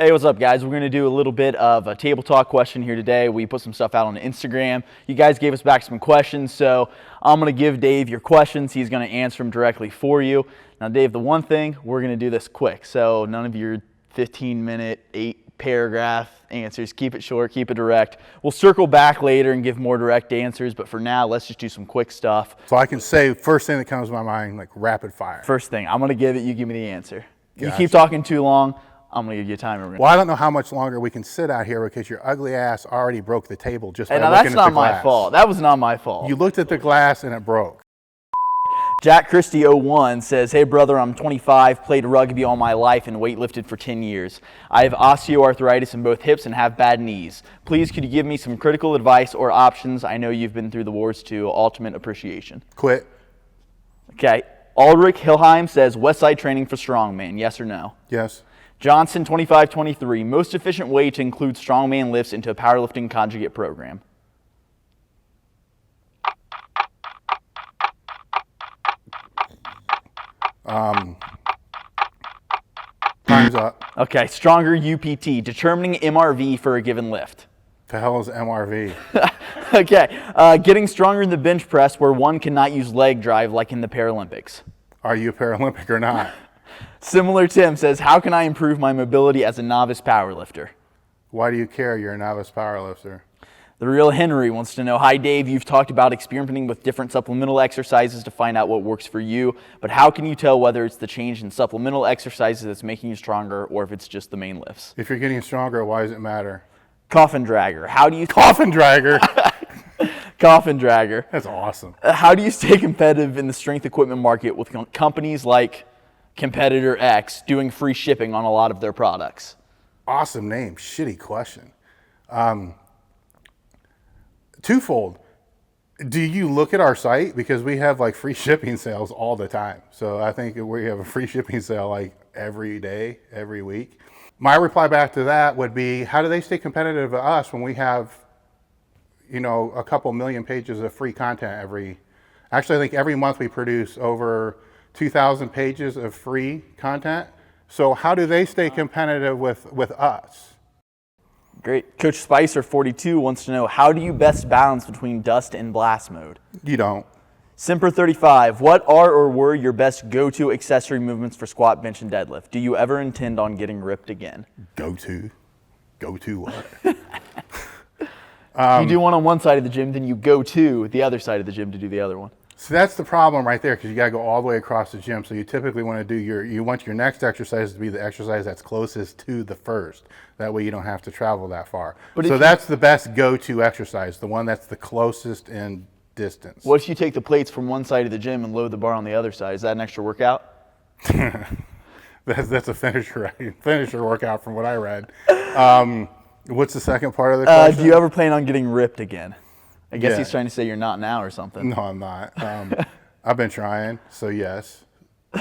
Hey, what's up, guys? We're going to do a little bit of a table talk question here today. We put some stuff out on Instagram. You guys gave us back some questions, so I'm going to give Dave your questions. He's going to answer them directly for you. Now, Dave, the one thing, we're going to do this quick, so none of your 15-minute, 8-paragraph answers. Keep it short, keep it direct. We'll circle back later and give more direct answers, but for now, let's just do some quick stuff. So I can say first thing that comes to my mind, like rapid fire. First thing, I'm going to give it, you give me the answer. You Gotcha. keep talking too long, I'm going to give you a timer. Well, I don't know how much longer we can sit out here because your ugly ass already broke the table just by Hey, now looking at the glass. that's not my fault. That was not my fault. You looked at the glass and it broke. Jack Christie 01 says, hey brother, I'm 25, played rugby all my life and weightlifted for 10 years. I have osteoarthritis in both hips and have bad knees. Please could you give me some critical advice or options? I know you've been through the wars too. Ultimate appreciation. Quit. Okay. Ulrich Hilheim says, Westside training for strongman, yes or no? Yes. Johnson 2523, most efficient way to include strongman lifts into a powerlifting conjugate program. Time's up. Okay, stronger UPT, determining MRV for a given lift. The hell is MRV? Okay, getting stronger in the bench press where one cannot use leg drive like in the Paralympics. Are you a Paralympic or not? Similar Tim says, how can I improve my mobility as a novice powerlifter? Why do you care? You're a novice powerlifter. The Real Henry wants to know, hi Dave, you've talked about experimenting with different supplemental exercises to find out what works for you, but how can you tell whether it's the change in supplemental exercises that's making you stronger or if it's just the main lifts? If you're getting stronger, why does it matter? Coffin Dragger, how do you... Coffin Dragger? Coffin Dragger. That's awesome. How do you stay competitive in the strength equipment market with companies like Competitor X doing free shipping on a lot of their products? Awesome name. Shitty question. Twofold. Do you look at our site? Because we have like free shipping sales all the time. So I think we have a free shipping sale like every day, every week. My reply back to that would be, how do they stay competitive with us when we have, you know, a couple million pages of free content actually I think every month we produce over 2,000 pages of free content. So how do they stay competitive with us? Great. Coach Spicer 42 wants to know, how do you best balance between dust and blast mode? You don't. Simper 35, what are or were your best go-to accessory movements for squat, bench, and deadlift? Do you ever intend on getting ripped again? Go-to what? You do one on one side of the gym, then you go to the other side of the gym to do the other one. So that's the problem right there, because you got to go all the way across the gym. So you typically want to do you want your next exercise to be the exercise that's closest to the first. That way you don't have to travel that far. So that's the best go-to exercise, the one that's the closest in distance. What if you take the plates from one side of the gym and load the bar on the other side? Is that an extra workout? That's a finisher workout from what I read. What's the second part of the question? Do you ever plan on getting ripped again? I guess Yeah. he's trying to say you're not now or something. No, I'm not. I've been trying, so yes.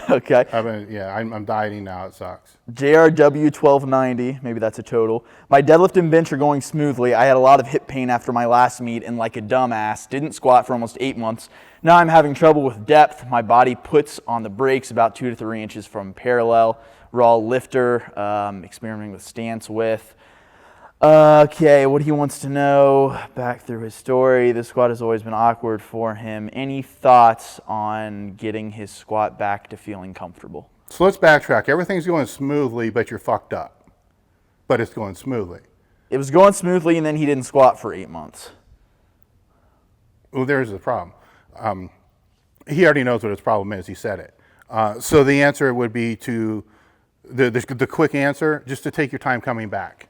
Okay. I'm dieting now. It sucks. JRW 1290, maybe that's a total. My deadlift and bench are going smoothly. I had a lot of hip pain after my last meet and like a dumbass, didn't squat for almost 8 months. Now I'm having trouble with depth. My body puts on the brakes about 2 to 3 inches from parallel. Raw lifter, experimenting with stance width. Okay, what he wants to know, back through his story, the squat has always been awkward for him. Any thoughts on getting his squat back to feeling comfortable? So let's backtrack. Everything's going smoothly, but you're fucked up. But it's going smoothly. It was going smoothly, and then he didn't squat for 8 months. Well, there's the problem. He already knows what his problem is. He said it. So the answer would be the quick answer, just to take your time coming back.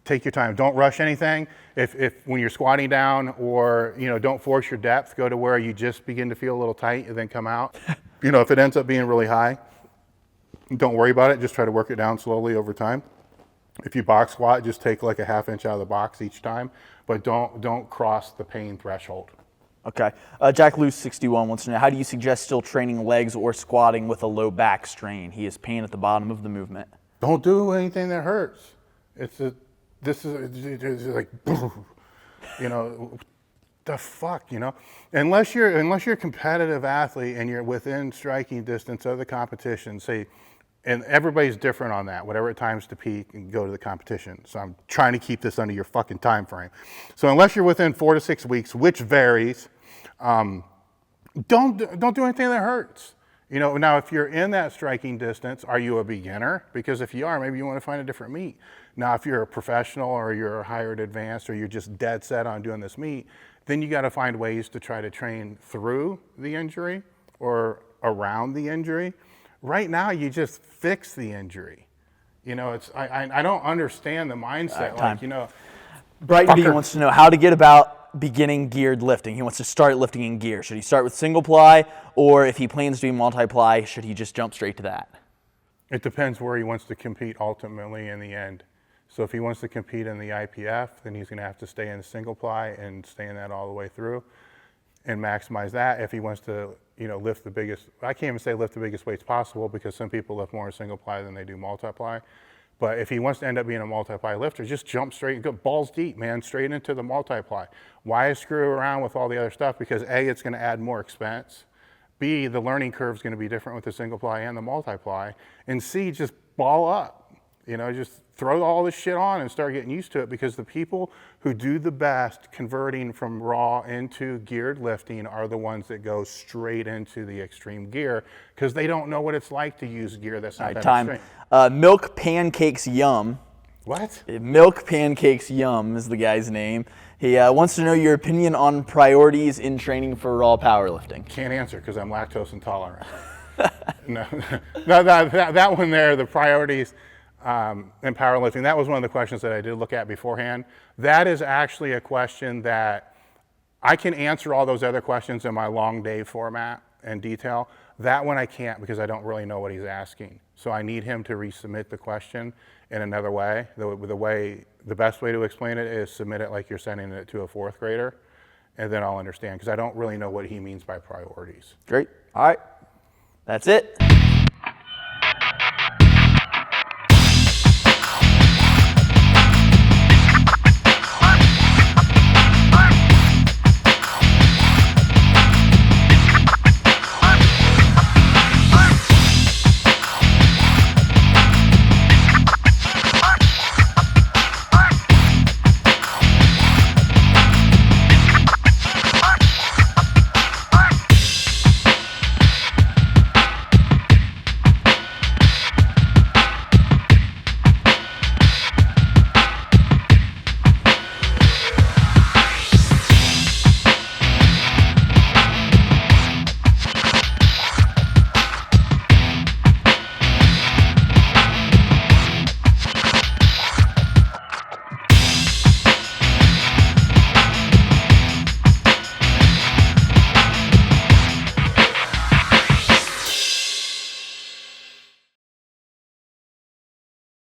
Take your time. Don't rush anything. If when you're squatting down, or don't force your depth. Go to where you just begin to feel a little tight and then come out. If it ends up being really high, don't worry about it. Just try to work it down slowly over time. If you box squat, just take like a ½ inch out of the box each time, but don't cross the pain threshold. Okay. Jack Luce 61 wants to know, how do you suggest still training legs or squatting with a low back strain? He has pain at the bottom of the movement. Don't do anything that hurts. This is like, the fuck, unless you're a competitive athlete and you're within striking distance of the competition, say And everybody's different on that, whatever times to peak and go to the competition. So I'm trying to keep this under your fucking time frame. So unless you're within 4 to 6 weeks, which varies, don't do anything that hurts. You know, now if you're in that striking distance, are you a beginner? Because if you are, maybe you want to find a different meet. Now, if you're a professional or you're hired advanced or you're just dead set on doing this meet, then you got to find ways to try to train through the injury or around the injury. Right now, you just fix the injury. You know, I don't understand the mindset. Like, you know, Brighton B wants to know how to get about beginning geared lifting. He wants to start lifting in gear. Should he start with single ply, or if he plans to do multi-ply, should he just jump straight to that? It depends where he wants to compete ultimately in the end. So if he wants to compete in the IPF, then he's going to have to stay in single ply and stay in that all the way through and maximize that. If he wants to, you know, lift the biggest, I can't even say lift the biggest weights possible because some people lift more in single ply than they do multiply. But if he wants to end up being a multiply lifter, just jump straight, go balls deep, man, straight into the multiply. Why screw around with all the other stuff? Because A, it's going to add more expense. B, the learning curve is going to be different with the single ply and the multiply. And C, just ball up. You know, just throw all this shit on and start getting used to it, because the people who do the best converting from raw into geared lifting are the ones that go straight into the extreme gear because they don't know what it's like to use gear that's not that extreme. Milk Pancakes Yum. What? Milk Pancakes Yum is the guy's name. He wants to know your opinion on priorities in training for raw powerlifting. Can't answer because I'm lactose intolerant. No, that one there, the priorities. In powerlifting, that was one of the questions that I did look at beforehand. That is actually a question that I can answer all those other questions in my long day format and detail. That one I can't because I don't really know what he's asking. So I need him to resubmit the question in another way. The best way to explain it is submit it like you're sending it to a 4th grader, and then I'll understand because I don't really know what he means by priorities. Great. All right. That's it.